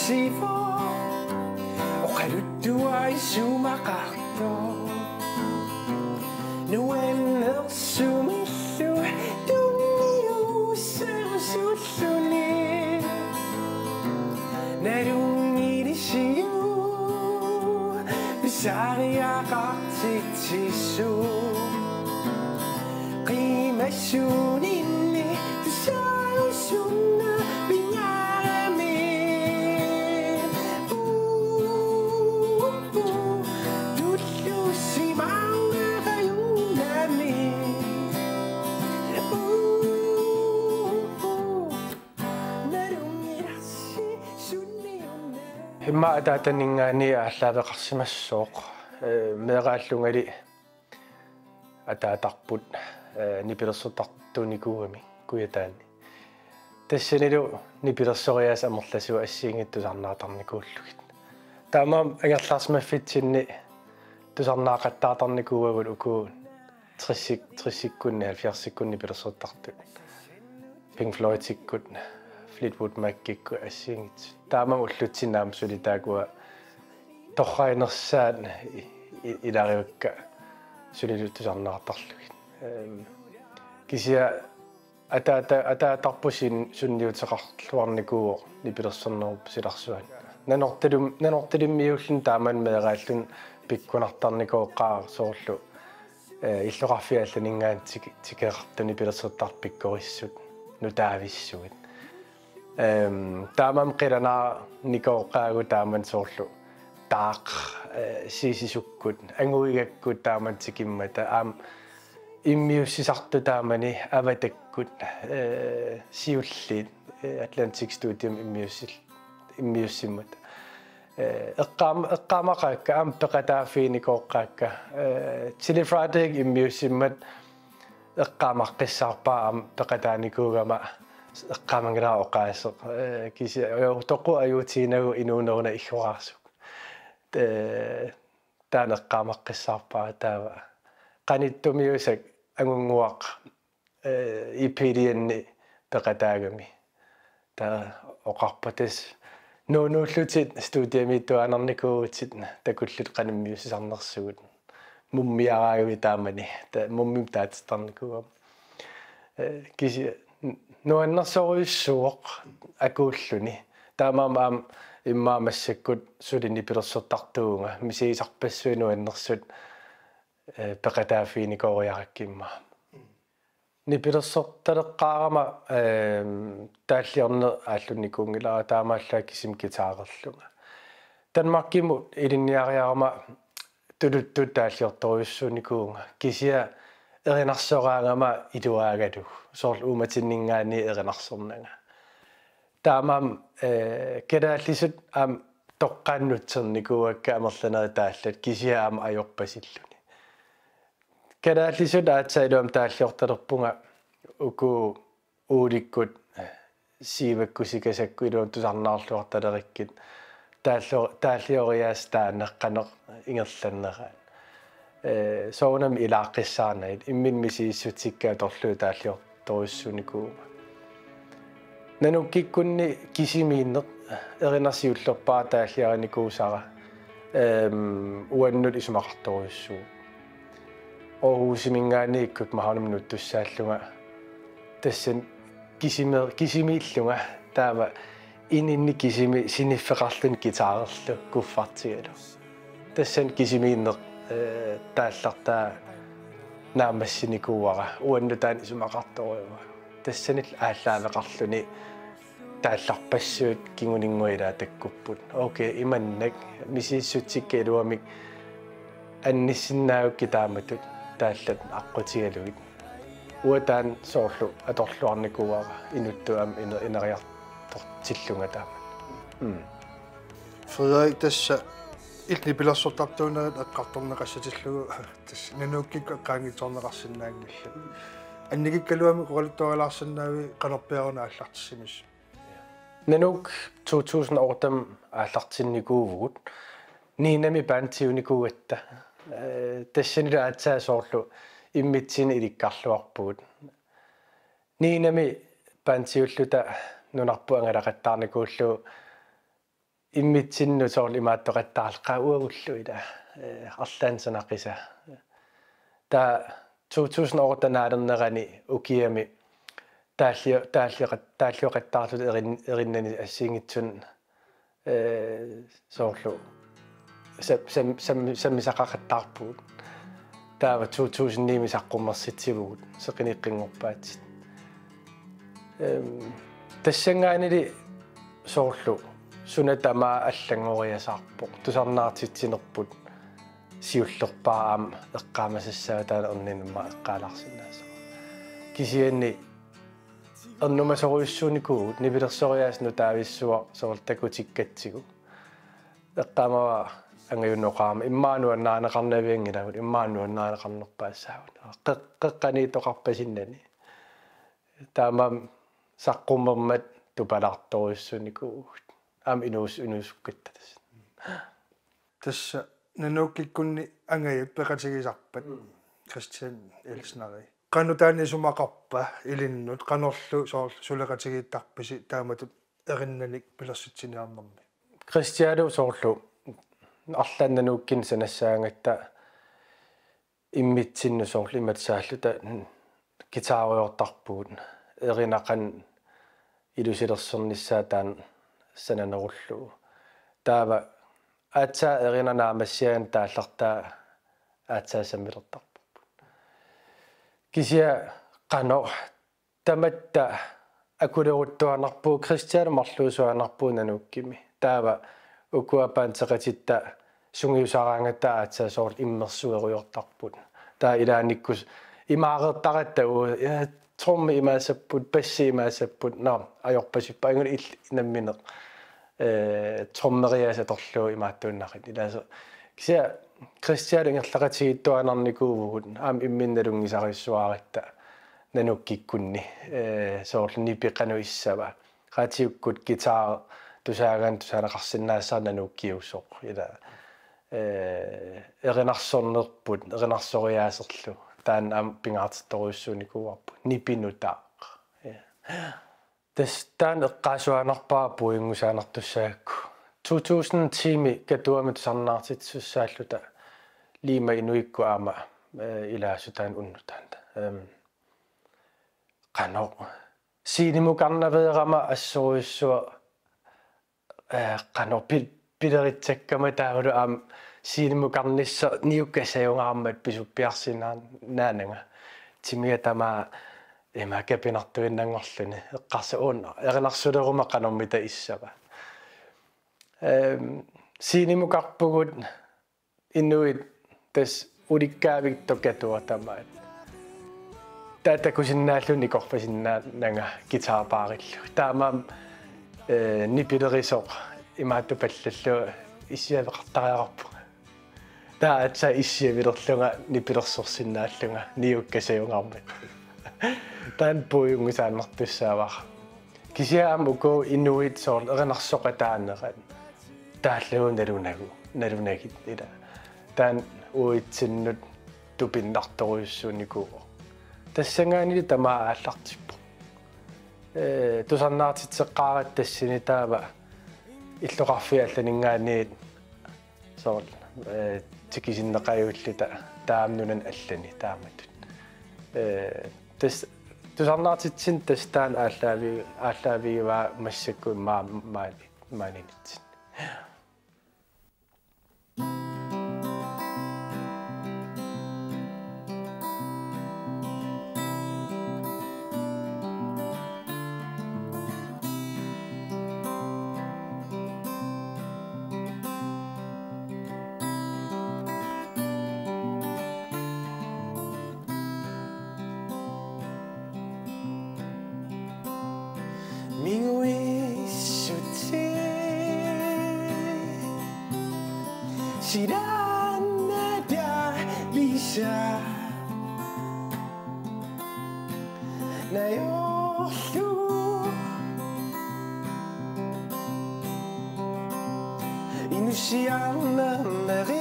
sivo o kalutu ai sumakarto nuenna sumisu dumiu susuni narungirisiu bisaria qaqtitsisu qimassuninni tusausuna Himma ataataningaani aalлаавеқарсимассооқ меэрааллунgali атаатарпут нипилерсутартуникууами куятаани тассанилу нипилерсориаас амерласуа ассиингиттусарнаатарникууллугит таамаам агерлаарсмаффитсинни тусарнаақаттаатарникууагут укуу 30-30 70 нипилерсуттартут Pink Floyd-иккут Fleetwood Mac-кикку ассиингит таамам уллутсинаам сулитаагуа торрайнерсаат илариукка сулилуттусарнаартарлугит кися атаатарпусин сунниутеқарлуарникуу нипилерсэрнеруп силарсуан нанорталиммиуллун тааман меэрааллун пиккунартарникооққаа соорлу иллоқарфиалланингаан тикеқартуни пилерсертарпиккориссут нутаависсугит таамам қиланаа никооққаагу тааман соорлу таақ сисисуккут ангуигаккут тааман тикиммата аам иммиуссисарту таамани аватаккут сиуллит Atlantic Studium иммиуссиммат эққаамақаакка аам пеқатаафиникооққаакка Chili Friday иммиуссиммат эққаамаққиссаарпаа аам пеқатааникуугама эққаамангилаа оқаасеқ киси тоқу аюутинагу инуунерна иггораарсук таанеққаамаққиссаарпаа таава qaниттумиусак агунгуақ ипидианни пеқатаагами таа оқарпатас нунуллутит студиамиттуанерникууутит такуллут qaниммиусисарнерсугут муммиараагами таамани та муммим таатстарникуам киси нуаннерсоруйуссууоқ акууллуни таамаам иммаамассаккут сулини пилерсертартуунга мисигисарпассуинуаннерсут пеқатаафиникориараккимма нипилерсерталеққаарама тааллиорне ааллунникуунгилара таамааллаа кисим китаарерлунга танмаркиму илинниариарама тулуттут тааллиорторуйуссууникуунга кисиа эринарсораангама илуаагалу сорл ууматиннингаани эринарсорнага таамаам кедааллисут аам тоққааннутсерникууакка амерланери тааллат кисиа аама ajorpasilluni кедааллисут аатсаилуам тааллиорталерпунга уку ууликкут сиваккусикасакку илуам тусарнаарлуарталериккит тааллиориаас таанеққанеқ ингерланнераа соонам илааққиссаарнагит иммин мисииссутиккаа торлуу тааллиорторуссуникуума нануккиккунни кисимииннеқ эринарсиуллерпаа тааллиараникуусара уаннут исумақарторуссуу оусимингаани-иккут маханум нуттуссааллунга тассан кисимииллунга таама ининни кисими синиффеқарлун гитаарерлу куффартигалу тассан кисимииннеқ тааллартаа наамассиникууара уаннутаан исумақарторуйуа тассанил ааллаавеқарлуни таалларпассуут кингунингуилаа таккуппут окей иманнак мисииссутсикка илуамик анниссиннаавукки тааматут тааллат аққутигалугит уатаан соорлу аторлуарникууара инуттуам инериартортиллунга таама Frederik тасса илни пилерсортартуунерит аққарторнеқассатиллугу тасс нанууккикку аққаангиторнеқарсинаангилла анникиккалуами қоралуторалаарсинаави қалерпиаруна ааллартиссимис нанук 2008 ааллартинникуувгут нинами бантиуникуугатта тассанила аатсаа соорлу иммитсини иликкарлуарпугут нинами бантиуллута нунарпу ангалақаттаарникууллу иммитсинну соорл имааттоқаттаарлаа уагуллуила арлаансанақиса та 2008 укиами тааллиоқаттаарлут эриннани ассиингитсун соорлу саммисақақаттаарпугут таава 2009 саққуммерситсивугут сеқиниққингорпаатит тассангаанили соорлу сунатама аллангориасаарпоқ тусарнаартитсинерпут сиуллерпаам эққаамасассаа таана орнинумма эққааларсинааса кисианни орнума соруйуссууникуут нивилерсориаасну таависсуа соортакутиккатсигу эққаамава ангаюнноқаама иммаануаннаанеқарнавиангилагут иммаануаннаанеқарнерпаассаагут қеққаниитоқарпасиннани таамам саққуммермат тупалаарторуйуссуникуут аам инуусуккаттатас тасса нанууккиккунни ангаяп пеқатигисарпат Кристиан Элснери канутаани сумақарпа илиннут канорлу соор сулеқатигииттарписи тааматут эриннаник пилерситсиниарнэрми Кристиану соорлу арлааннанууккин санассаангатта иммитсинну соорлу иматсааллута гитаариортарпуут эринақан илусилерсерниссаа таан сананеруллу таава аатса эринанаамассиаган тааллартаа аатсаасаммилертарпу кисиа қано таматта акулеруттуанарпуу Кристиан марлуусуанарпуу нанууккими таава укуапаантеқатитта сунгиусараангатта аатсаасоор иммерсуеруйортарпут таа илааниккус имаареэртаратта трумми имаасаппут пасси имаасаппут ajorpasippa angul inammineq труммериаса торлуу имааттууннарит илааса кися Кристиан ингерлақатигиттуанарникуувгут аам имминналунгисариуссуарита нануккиккунни соорлни пеқану иссава qaatiukkut гитаа тусаагаан тусаанеқарсинаассаа нануккиусоқ ила эринарсорнерпут эринарсориаасерлу таан ам пингаартитторуйуссууникуарпу нипинутаа тестан эққаасуанарпаа пуингусаанартуссаакку 2000 катуами тусарнаартитсуссааллута лима инуикку аама илаасутаан уннутаанда qano синимукарнаверама ассоруйуссуа qano пилеритсаккама таавалу аам синимукарнисса ниуккасаюнгаармат писуппиарсинаан наанага тимиатама эма капинартуиннангорлуни эққарса уунна эринарсулерума qanормита иссава синимукарпугут иннуит тас уликкаавиттокатуатамаат таатакусиннааллуни корпасиннаанага гитаарпаариллу таамаам нипилерисоқ имаатту паллаллу иссиавеқартариарпу таатса иссиавилерлунга нипилерсорсиннааллунга ниуккасаюнгаармат таан пуйунгусааннартуссаавар кисиаам уко инуит соор эринарсоқатаанерат тааллуун налунагит ила таан уитсиннут тупиннарторуйуссууникуу тассангаанили тамаа ааллартиппо тусарнаартитсеққарат тассини таава иллоқарфиалланингаанниит соор тикисиннеқаюуллута таамнунан аллани тааматут тас тусарнаартитсин тастаан ааллаавигива массакку маанинитсин 시란나다 리샤 나요루 이누시안나 나리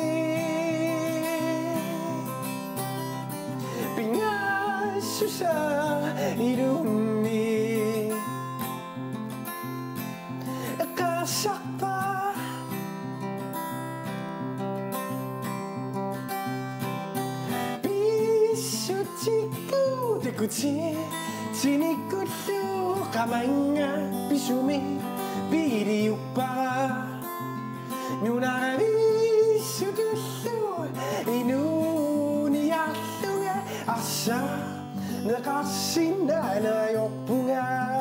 빙아수사 이름이 까삭바 Tekuti Tinikulu Kamanga Bisumi Biri Upara Nunaravi Sudulu Inuni Aluga Asa Nakasina na Yopunga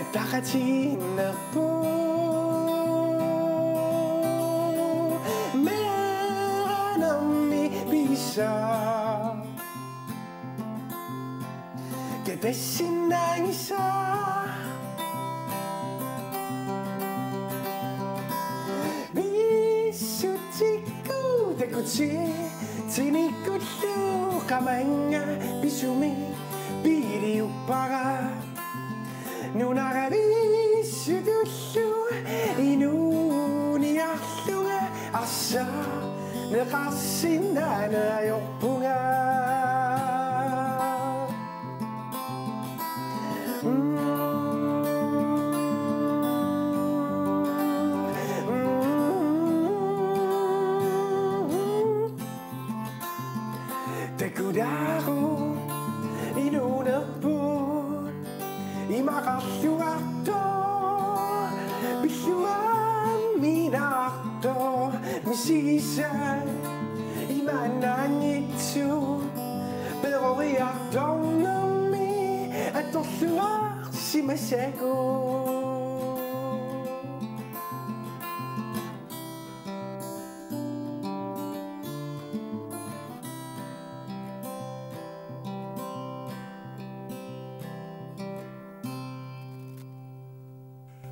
Takatina po Meranami bisa Ketesin ng isa Bisutiku Tekuti Tinikulu Kamanga Bisumi Biri Upara Nunaravi Sudulu Inuni Aluga Asa Nakasina na Yopunga Tekudaro Inuna pun Imakasuakto Bisuan minakto Misisan Imanangitsu Pero reakto nami At osuak si Masego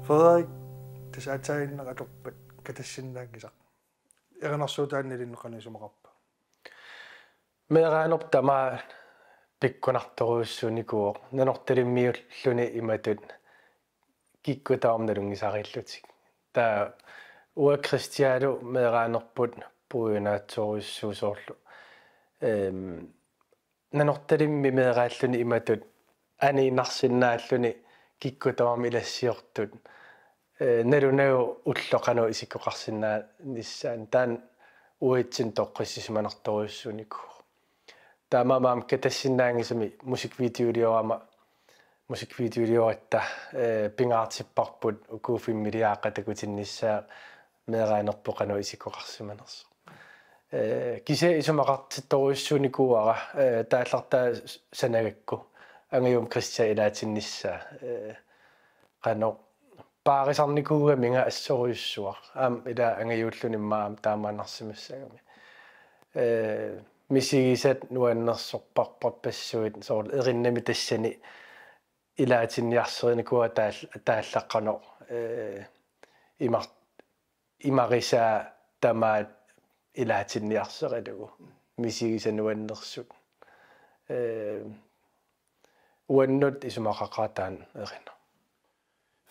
Frederik, tässä atsain nakatoppat katassinnaangisak. Eranarsuutaan nilinnuqanisumaqarpa. Meeraanoptama pikkunartoruussuunikuuq nanortalimmiulluni imatut kikkutaornalungisariillutik. Taa ua kristialu meeraanerput puunaatsoruussuusoorlu. Nanortalimmi meeraalluni imatut aniinarsinnaalluni kikkutaormi ilassiortut. Nerunau ulloqanu isikkoqarsinnaa nissaan taan uitsin toqqissisimanartoruussuuniku. Taamamaam katassinnaangisumi musikvideolioratta pingaartipparput ukuufimmiliaaqa takutinnissaa meeraanerpoqanu isikkoqarsimaners. Kise isumaqartittoruussuunikuara taallartaa sanagakku angayum Christia ilaatinnissaa qano paarisarnikuuga minga assoruissuaq ila angayuullunimmaam taamaanarsimassagami misigisat nuannersorparparpassuit soor erinnami tassani ilaatinniarsernikua taallaqqano imarisaa tamaat ilaatinniarserilugu misigisan nuannersut uannut isumaqaqaataan erina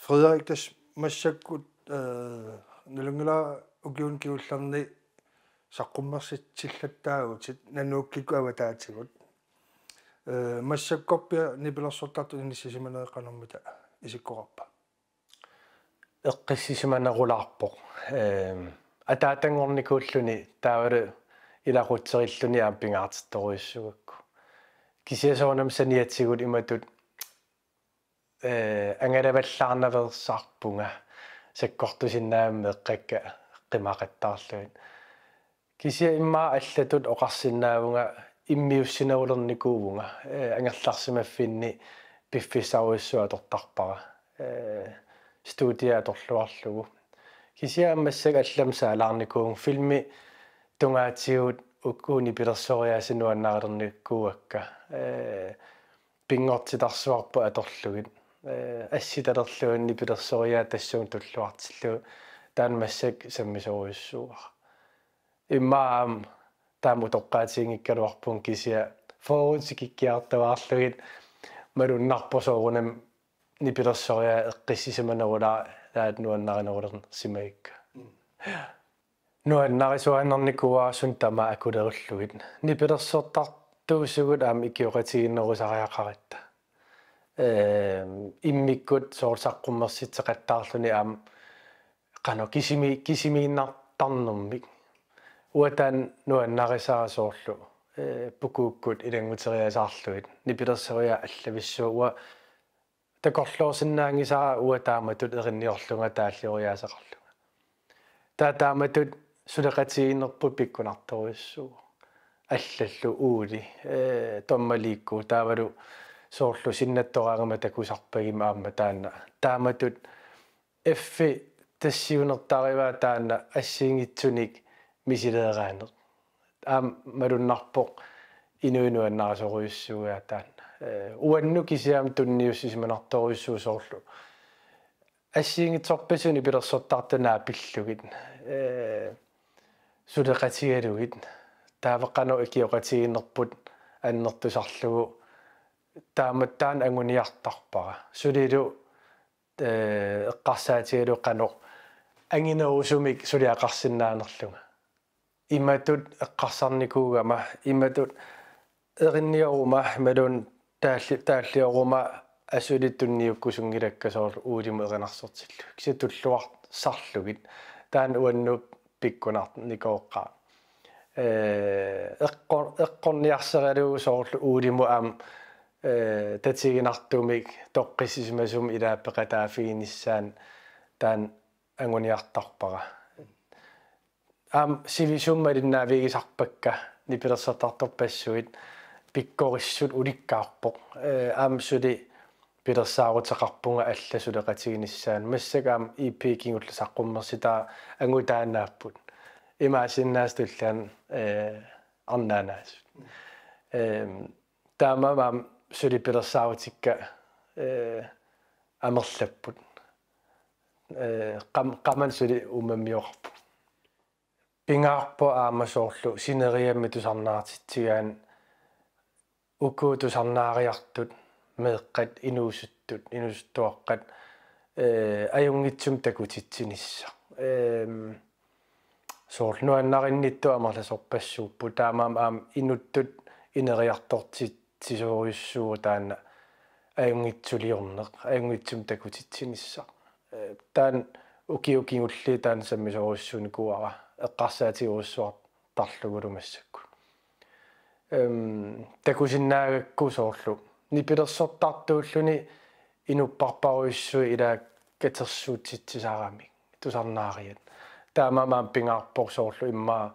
Frederik, tässä massakkut nalungila ukiun kiullarni saqqummersitsillattaagut nanuukkiku avataatigut massakkorpia nipilersortartu inissisimaneeqanermita isikkoqarpa eqqissisimanerularpoq ataatangornikuulluni taavalu ilaqutserilluni aapingaartittoruissugakku kisiasoonam saniatsigut imatut angalavallаарnaversarpunga sakkortusinnaammi eqqakka qimaqattaarluit kisia immaa allatut oqarsinnaavunga immiussinaulernikuvunga angerlarsimaffinni piffissauissuatortarpara studia torluarlugu kisia ammassag allamsaalaarnikuung filmi tungaatigut ukkuuni pilersoriaasinuannaalernikkuuakka pingortitarsuarpu atorlugit assitalerluunni pilersoriaa tassuun tulluartillu taanmassak sammisoruissuuqa immaam taamu toqqaatiingikkaluarpun kisia forutikikkiartavaarlugit malunnarposoorunam nipilersoriaa eqqissisimanerulaa taat nuannarinerulern simaikka nuannarisuannarnikuaasun tama akulerulluit nipilersortartuusugut aam ikioratiginnerusariaqaritta immikkut soorsaqqummерситеқаттаарлүни aam qano kisimiinnartarnermik uatan nuannarisaasooрлу pukuukkut ilangутериасаарлуит nipilerseria аллависсууа такорлоорсинаангисаа уатааматут эринниорлунга тааллиориаасақарлунга таатааматут сулеқатигиннерпут пиккунарторуиссуу аллаллу уули томмалиикку таавалу соорлу синнаттораангама такусарпагима аама таана тааматут эффи тассиунертариваа таана ассиингитсуник мисилеераанер аам малуннарпоқ инуинуаннарасоруиссууя таана уанну кисиам тунниуссисиманарторуиссуу соорлу ассиингитсорпасуни пилерсортартанаа пиллугит сулеқатигалугит таавеққано икиоқатигиннерпут аннертусарлугу тааматтаан ангуниартарпара сулилу эққарсаатигалу қано ангинерусумик сулиақарсинаанерлунга иматут эққарсарникуугама иматут эринниорума малун тааллиорума асулиттунниуккусунгилаккасоор уулиму эринарсортиллу кисатуллуар сарлугит таан уанну пиккунарникооққаа эққорниарсералуу соорлу уулиму аам татигинартумик тоққиссисимасум илааппеқатаафигиниссаан таан ангуниартарпара аам сивисуммалиннаавигисарпакка нипилерсартарторпассуит пиккориссут уликкаарпоқ аам сули пилерсаарутеқарпунга алла сулеқатигиниссаан массагаам ипикингулласаққуммерситаа ангутаанааппут имаасиннаастуллаан арнаанаас таамаам сули пилерсаарутикка амерлаппут qamman suli umammiorpu pingaarpo aamassoorlu sineриамми тусарнаартитсигаан укуутусарнаариартут меэккат инуусуттуаққат аюнгитсум такутитсинисса соорлнуаннариннитту амерласорпассууппу таамаам аам инуттут инериартортитсисоориуссуу таана аюнгитсулиорнеқ аюнгитсум такутитсинисса таан укиукингулли таан саммисоруссуникуара эққарсаатигуруссуар тарлугулумассакку такусиннаагакку соорлу нипилерсортартууллуни инуппарпаруиссуи илаа катерсуутситсисаарамик тусарнаариат таамаам пингаарпор соорлу иммаа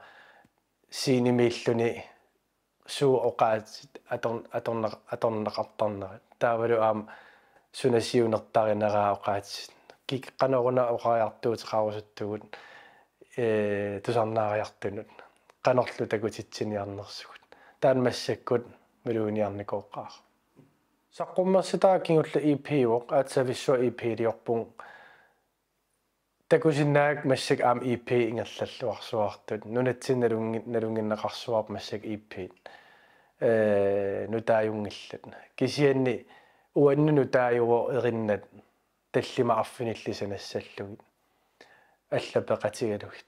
синимииллуни суу оқаатит аторнеқартарнерат таавалу аам сунасиунертаринераа оқаатит кикканеруна оқариартуутеқарусуттугут тусарнаариартунут канорлу такутитсиниарнерсугут таан массаккут милуниарникооққаа саққуммерситаа кингулла EP-воқ аатсависсуа EP-лиорпун такусиннаак массак аам EP ингерллаллуарсуартут нунатсинналунгиннеқарсуар массак EP нутааюнгиллат кисианни уаннуну тааюо эриннат таллима арфиниллисанассаллугит аллапеқатигалугит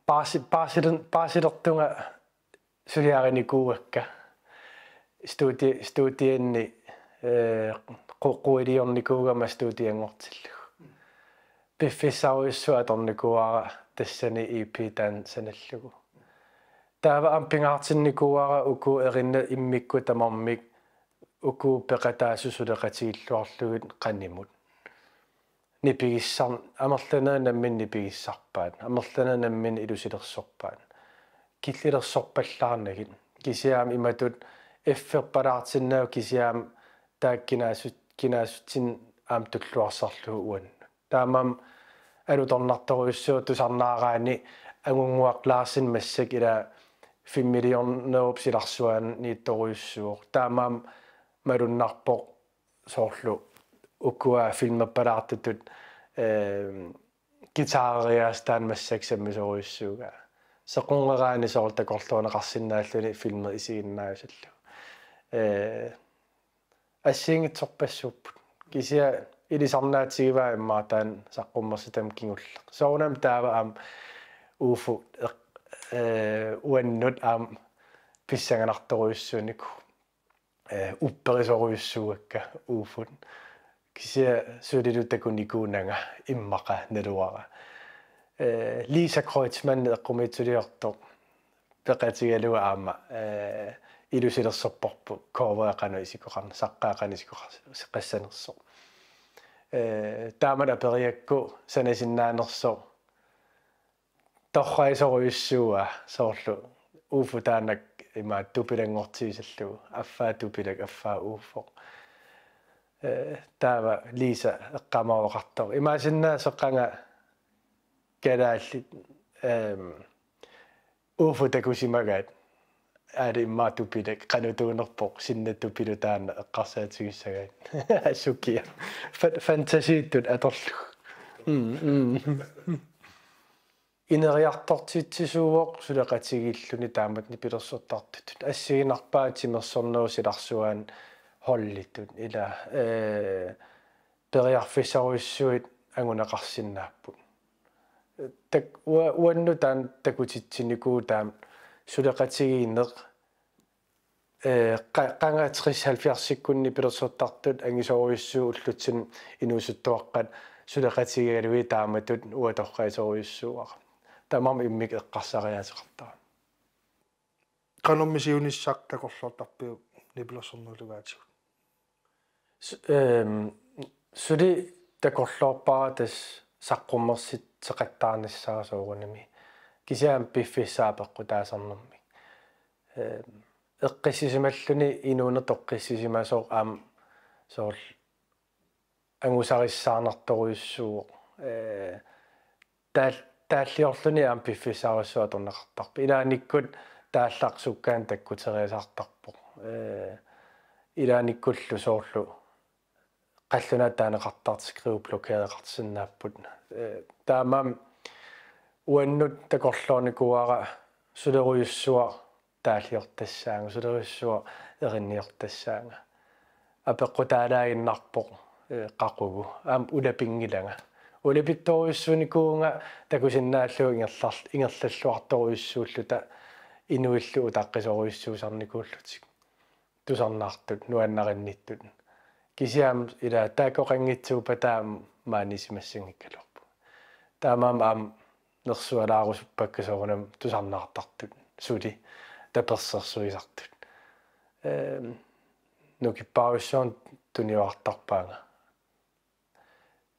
паасилертунга сулиариникууакка студианни қоққуилиорникуугама студиангортиллу пиффисауиссуа аторникуара тассани EP таан саналлугу таава ампингаартинникуара уку эринна иммикку тамармик уку пеқатаасусулеқатигиллуарлугит қаннимут нипигиссар амерланаа наммин нипигиссарпаат амерланаа наммин илусилерсорпаат киллилерсорпаллаарнагит кисиаам иматут эфферпалаартиннаа кисиаам тааккинаасутин аам туллуарсарлугу уан таамам алуторнарторуйссуу тусарнаараани агунгуақлаарсин массак ила 5 миллионнеруп силарсуаан ниитторуйуссуур таамаам малуннарпоқ соорлу уккуа филмаппалаартутут гитаариастаан массак саммисоруйуссууга сеқунгераани соортакорлуунеқарсинааллуни филме исигиннаасаллу ассингитсорпассууппут кися илисарнаатигиваа иммаатаан саққуммерситам кингулла соорнам таава аам uufu uannut aam pissanganartoruissuuniku upperisoruissuukka uufut kisia sulilutakunikunanga immaqa naluara Lisa Kreutzmann eqqumitsuliorto peqatigalua aama ilusilersorporpu korveaqanu isikoqarna saqqaaqani isikoqassanerso taamana periakku sanasinnaanerso torraisoruissuua soorlu uufu taanak ima tupilangortiisallu affaa tupilak affaa uufo taava Lisa eqqamaavaqartor imaasinna seqqanga kalaalli uufu takusimagaat aali immaa tupilak qanutuunerpoq sinnatupilu taana eqqarsaatigisagaat assukia fantasiittut atorlu ineriartortiitsisuuoq suleqatigilluni taamatni pilersortartut assiginarpaatimersornerusilarsuaan hollitut ila periarfissaruissuit angunaqarsinnaappu tak uannu taan takutitsinikuu taam suleqatigiinneq qanga 70 pilersortartut angisoruissuu ullutsin inuusuttuaqqat suleqatigigalui taamatut uatorqaisoruissuuaq tamam immik eqqarsariateqartaa qanormisiunissaq takorlortarpiu nipilersornerlugaatigu suli takorlorpara tas saqqummersit seqattaarnissaarasuugunimi kisiam piffissaapeqqu taasarnermi eqqissisimalлуни inuuna toqqissisimasooq aam soorl angusarissaanertoruissuuq тааллиорлуни аам пиффисаарissua торнеқартарпа илааниккут таалларсуккаан таккутериасаартарпо илааниккуллу соорлу қаллуна таанеқартартскриу блокееқартсиннааппут таамаам уаннут такорлооникуара сулеруйуссуа тааллиортассаанга сулеруйуссуа эринниортассаанга апеққутаалаагиннарпоқ qaqqugu aam ulapingilanga ulapittoruissuunikuunga takusinnaalluu ingerlalluartoruissuulluta inuillu utaqqisoriussuusarnikuullutik tusarnaartut nuannaqinnittut kisiam ila taakoqangitsuupataam maanisimassangikkalorpu taamaam aam nersualaarusuppakkasoorunam tusarnaartartut suli tapersersuisartut nukipparuissuun tuniuartarpaanga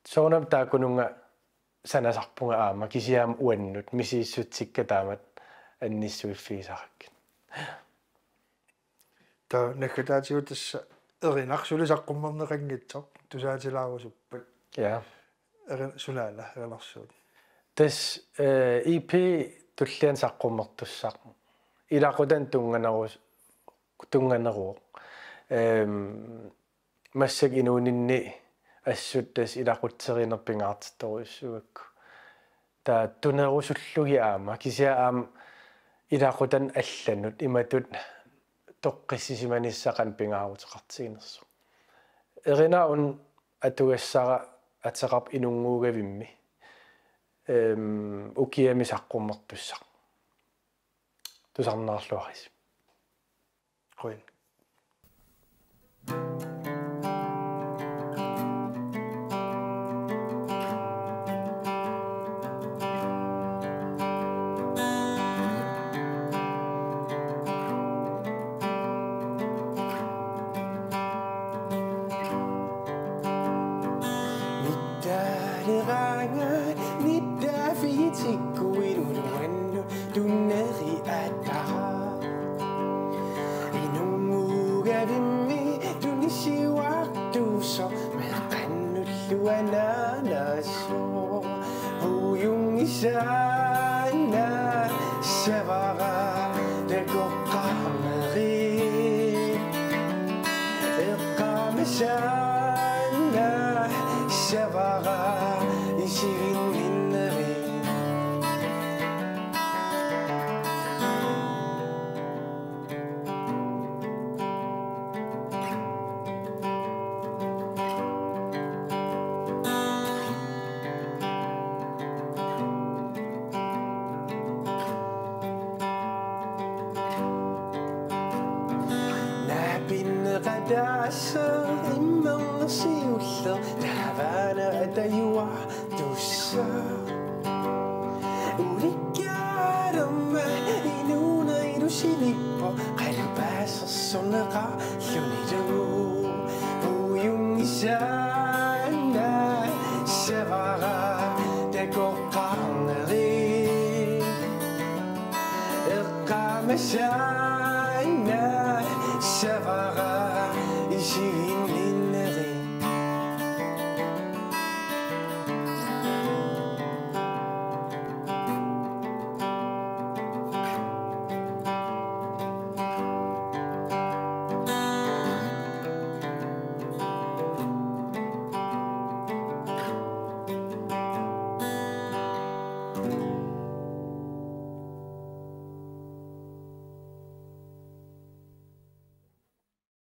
soonam taakununga sanasarpunga aama kisiam uannut misiissutsikka taamat annissuiffiisarakkit ta nakkataatigu tassa erinarsulisaqqummerneqanngitsoq tusaatilaarusuppat ja erin sunaala erillarsuut tas ip tullian saqqummertussaq ilaqutan tunganeruuq массак инуунинни ассуттас илақутсериинерпингаартитторуиссуакку таа тунерусуллуги аама кисиа аам илақутан алланут иматут тоққиссисиманиссақан пингаарутеқартигинерсу эринаун атугассара атеқарп инунгуугавимми укиами саққуммертуссақ тусарнаарлуарис қойн qadaasser immernersiuller taavana atayua tussa ulikkaarama inuna ilusinippo qalupaasersorneqa llunilu uyungisaana savara takoqqaarneri eqqamasaana savara isigini